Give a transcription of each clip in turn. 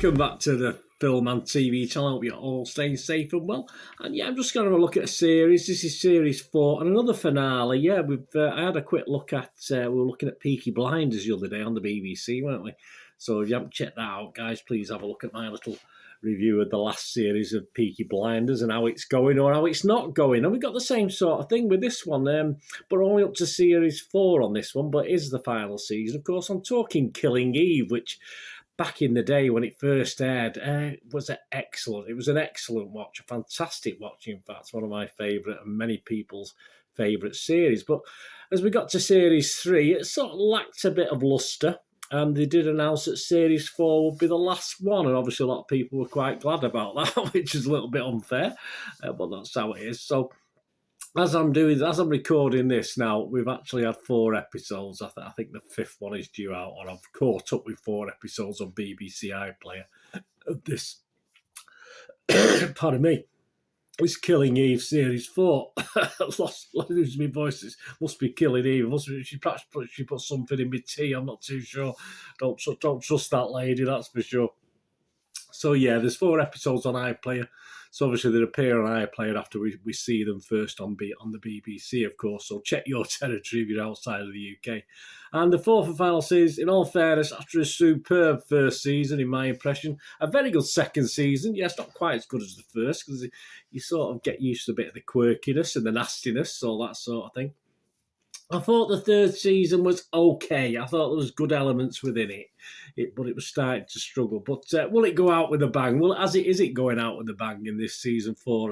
welcome back to the Film and TV channel. I hope you're all staying safe and well. And yeah, I'm just going to have a look at a series. This is series 4 and another finale. Yeah, I had a quick look at, we were looking at Peaky Blinders the other day on the BBC, weren't we? So if you haven't checked that out, guys, please have a look at my little review of the last series of Peaky Blinders and how it's going or how it's not going. And we've got the same sort of thing with this one, but only up to series 4 on this one, but it is the final season. Of course, I'm talking Killing Eve, which back in the day when it first aired, was excellent. It was an excellent watch, a fantastic watch, in fact, one of my favourite and many people's favourite series. But as we got to series 3, it sort of lacked a bit of lustre. And they did announce that Series 4 would be the last one. And obviously a lot of people were quite glad about that, which is a little bit unfair. But that's how it is. So as I'm recording this now, we've actually had 4 episodes. I think the 5th one is due out. And I've caught up with 4 episodes on BBC iPlayer of this. Pardon me. It's Killing Eve Series 4. Losing my voice. It must be Killing Eve. She put something in my tea. I'm not too sure. Don't trust that lady, that's for sure. So yeah, there's 4 episodes on iPlayer. So obviously they appear on iPlayer after we see them first on the BBC, of course. So check your territory if you're outside of the UK. And the 4th and final series, in all fairness, after a superb first season, in my impression, a very good second season. Yes, not quite as good as the first, because you sort of get used to a bit of the quirkiness and the nastiness, all that sort of thing. I thought the 3rd season was okay. I thought there was good elements within it, but it was starting to struggle. But will it go out with a bang? Well, is it going out with a bang in this season 4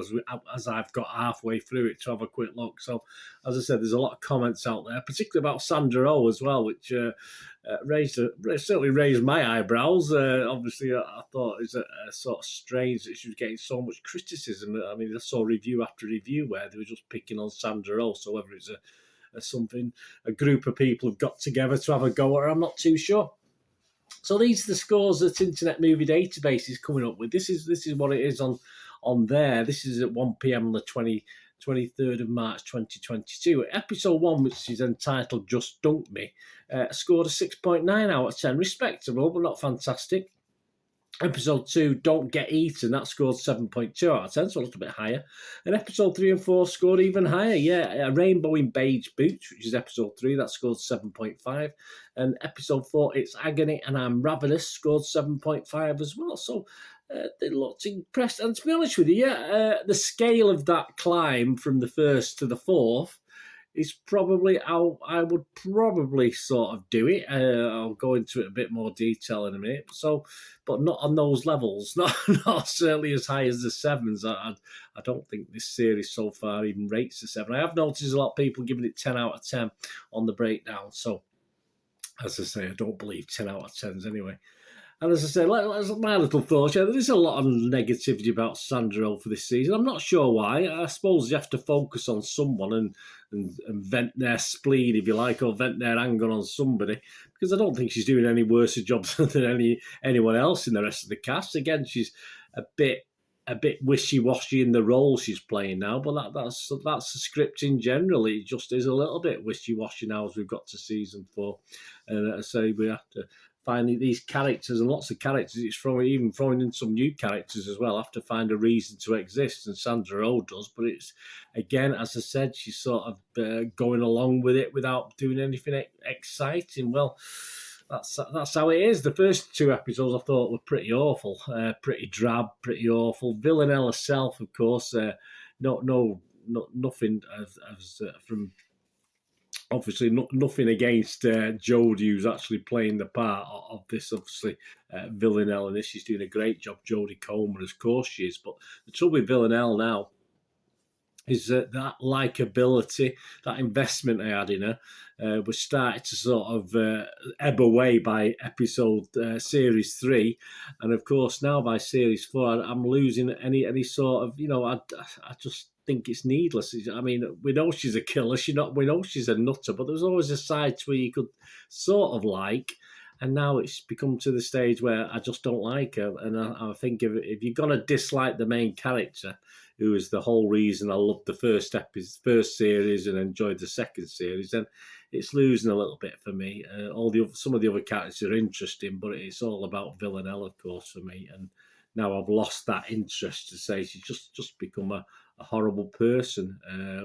as I've got halfway through it to have a quick look? So, as I said, there's a lot of comments out there, particularly about Sandra Oh as well, which certainly raised my eyebrows. Obviously, I thought it was a sort of strange that she was getting so much criticism. I mean, I saw review after review where they were just picking on Sandra Oh. So whether it's a group of people have got together to have a go at her, I'm not too sure. So these are the scores that Internet Movie Database is coming up with. This is what it is on there. This is at 1 p.m. on the 23rd of March 2022. Episode 1, which is entitled Just Dunk Me, scored a 6.9 out of 10. Respectable, but not fantastic. Episode 2, Don't Get Eaten, that scored 7.2 out of 10, so a little bit higher. And episode 3 and 4 scored even higher, yeah. A Rainbow in Beige Boots, which is episode 3, that scored 7.5. And episode 4, It's Agony and I'm Ravenous, scored 7.5 as well. So they looked impressed. And to be honest with you, the scale of that climb from the 1st to the 4th is probably how I would probably sort of do it. I'll go into it a bit more detail in a minute. So, but not on those levels. Not certainly as high as the 7s. I don't think this series so far even rates the 7. I have noticed a lot of people giving it 10 out of 10 on the breakdown. So, as I say, I don't believe 10 out of 10s anyway. And as I say, my little thoughts, yeah, there's a lot of negativity about Sandra Oh for this season. I'm not sure why. I suppose you have to focus on someone and vent their spleen, if you like, or vent their anger on somebody, because I don't think she's doing any worse a job than anyone else in the rest of the cast. Again, she's a bit wishy-washy in the role she's playing now, but that's the script in general. It just is a little bit wishy-washy now as we've got to season 4. And as I say, we have to find these characters, and lots of characters, it's even throwing in some new characters as well, have to find a reason to exist, and Sandra Oh does, but it's, again, as I said, she's sort of going along with it without doing anything exciting. Well, that's how it is. The first 2 episodes I thought were pretty awful, pretty drab, pretty awful. Villanelle herself, of course, nothing from... Obviously, nothing against Jodie, who's actually playing the part of this, obviously, Villanelle, and this. She's doing a great job, Jodie Comer, of course she is. But the trouble with Villanelle now is that likeability, that investment I had in her, was starting to sort of ebb away by series 3. And, of course, now by series 4, I'm losing any sort of, I just think it's needless. I mean, we know she's a killer. We know she's a nutter, but there's always a side to her you could sort of like. And now it's become to the stage where I just don't like her. And I think if you're going to dislike the main character, who was the whole reason I loved the first series and enjoyed the second series, then it's losing a little bit for me. Some of the other characters are interesting, but it's all about Villanelle, of course, for me. And now I've lost that interest to say she's just become a horrible person,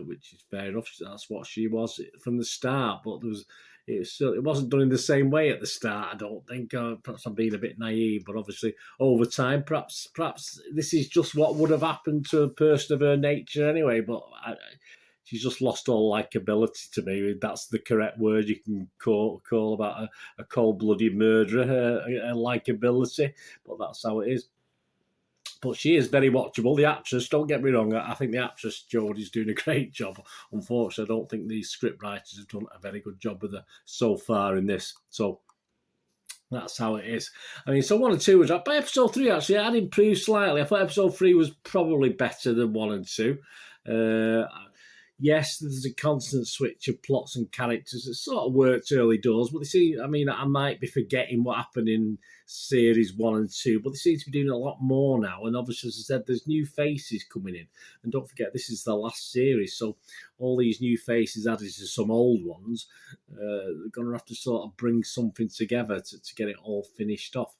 which is fair enough. That's what she was from the start, but it wasn't done in the same way at the start, I don't think. Perhaps I'm being a bit naive, but obviously over time, perhaps this is just what would have happened to a person of her nature anyway. But she's just lost all likability to me. That's the correct word you can call about a cold-blooded murderer, her likability. But that's how it is. But she is very watchable. The actress, don't get me wrong, I think the actress Jodie's doing a great job. Unfortunately, I don't think these script writers have done a very good job with her so far in this. So that's how it is. I mean, so 1 and 2 was up. By episode 3, actually, it had improved slightly. I thought episode 3 was probably better than 1 and 2. Yes, there's a constant switch of plots and characters. It sort of worked early doors, but I might be forgetting what happened in series 1 and 2, but they seem to be doing a lot more now. And obviously, as I said, there's new faces coming in. And don't forget, this is the last series, so all these new faces added to some old ones, they're going to have to sort of bring something together to get it all finished off.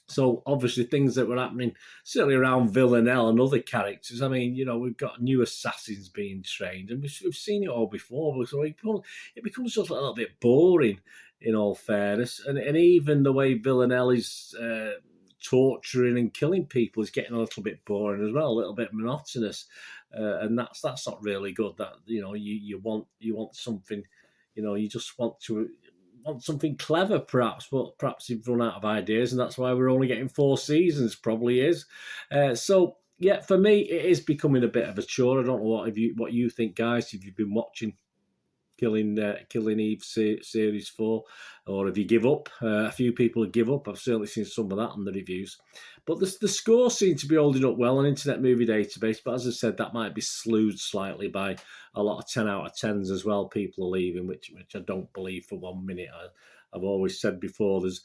So obviously things that were happening certainly around Villanelle and other characters. I mean, we've got new assassins being trained, and we've seen it all before. So it becomes just a little bit boring, in all fairness. And even the way Villanelle is torturing and killing people is getting a little bit boring as well, a little bit monotonous, and that's not really good. That you want something, you just want something clever, perhaps, but perhaps you've run out of ideas, and that's why we're only getting 4 seasons, probably is. So, yeah, for me, it is becoming a bit of a chore. I don't know what you think, guys, if you've been watching Killing Eve Series 4, or if you give up. A few people give up. I've certainly seen some of that on the reviews. But the score seems to be holding up well on Internet Movie Database, but as I said, that might be slewed slightly by a lot of 10 out of 10s as well. People are leaving, which I don't believe for 1 minute. I've always said before, there's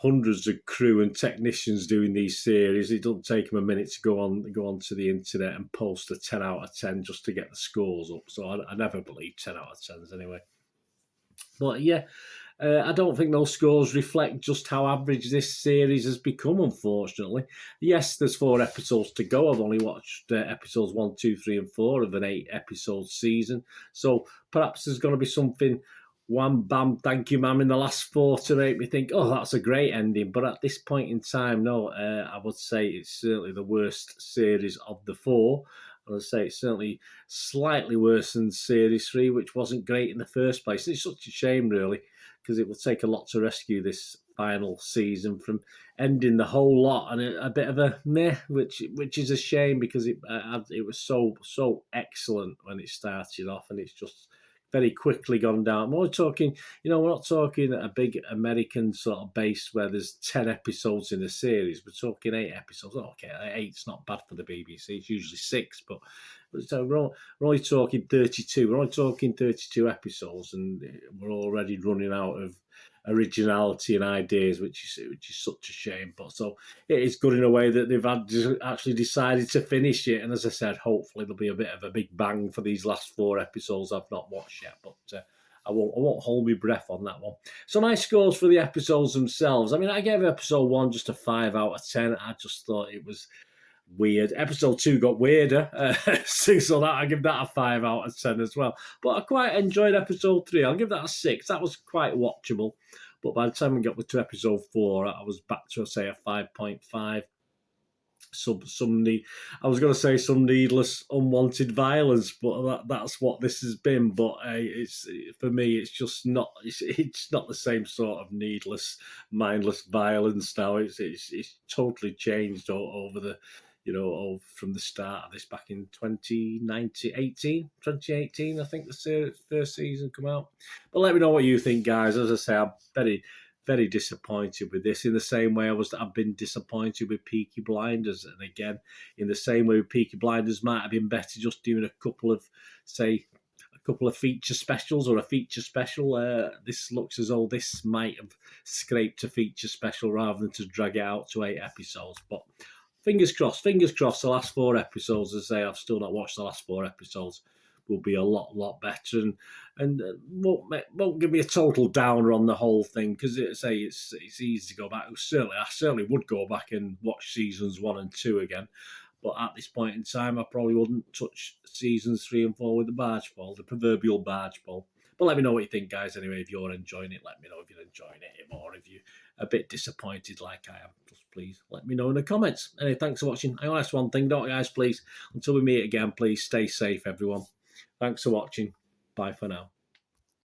hundreds of crew and technicians doing these series. It doesn't take them a minute to go on to the internet and post a 10 out of 10 just to get the scores up. So I never believe 10 out of 10s anyway. But yeah, I don't think those scores reflect just how average this series has become, unfortunately. Yes, there's 4 episodes to go. I've only watched episodes 1, 2, 3 and 4 of an 8-episode season. So perhaps there's going to be something wham, bam, thank you, ma'am, in the last 4 to make me think, oh, that's a great ending. But at this point in time, no, I would say it's certainly the worst series of the 4. And I'd say it's certainly slightly worse than Series 3, which wasn't great in the first place. And it's such a shame, really, because it would take a lot to rescue this final season from ending the whole lot and a bit of a meh, which is a shame, because it was so excellent when it started off, and it's just very quickly gone down. We're talking, we're not talking a big American sort of base where there's 10 episodes in a series. We're talking 8 episodes. Okay, 8's not bad for the BBC. It's usually 6, but so we're only talking 32. We're only talking 32 episodes, and we're already running out of originality and ideas, which is such a shame. But so it is good in a way that they've actually decided to finish it. And as I said, hopefully there'll be a bit of a big bang for these last 4 episodes I've not watched yet. But I won't hold my breath on that one. So my scores for the episodes themselves. I mean, I gave episode 1 just a 5 out of 10. I just thought it was weird. Episode 2 got weirder, so that I give that a 5 out of 10 as well. But I quite enjoyed episode 3. I'll give that a 6. That was quite watchable. But by the time we got to episode 4, I was back to, say, a 5.5. I was going to say some needless, unwanted violence, but that's what this has been. But for me, it's just not. It's not the same sort of needless, mindless violence now. It's totally changed over the. From the start of this back in 2018, I think the first season come out. But let me know what you think, guys. As I say, I'm very, very disappointed with this. In the same way I've been disappointed with Peaky Blinders. And again, in the same way Peaky Blinders might have been better just doing a couple of feature specials or a feature special. This looks as though this might have scraped a feature special rather than to drag it out to 8 episodes. But fingers crossed. Fingers crossed. The last 4 episodes, as I say, I've still not watched the last 4 episodes. Will be a lot better, and won't give me a total downer on the whole thing, because it's easy to go back. I certainly would go back and watch seasons 1 and 2 again, but at this point in time, I probably wouldn't touch seasons 3 and 4 with the barge pole, the proverbial barge pole. But let me know what you think, guys. Anyway, if you're enjoying it, let me know if you're enjoying it, or if you're a bit disappointed like I am. Just please let me know in the comments. Anyway, thanks for watching. I want to ask one thing, don't you, guys? Please, until we meet again, please stay safe, everyone. Thanks for watching. Bye for now.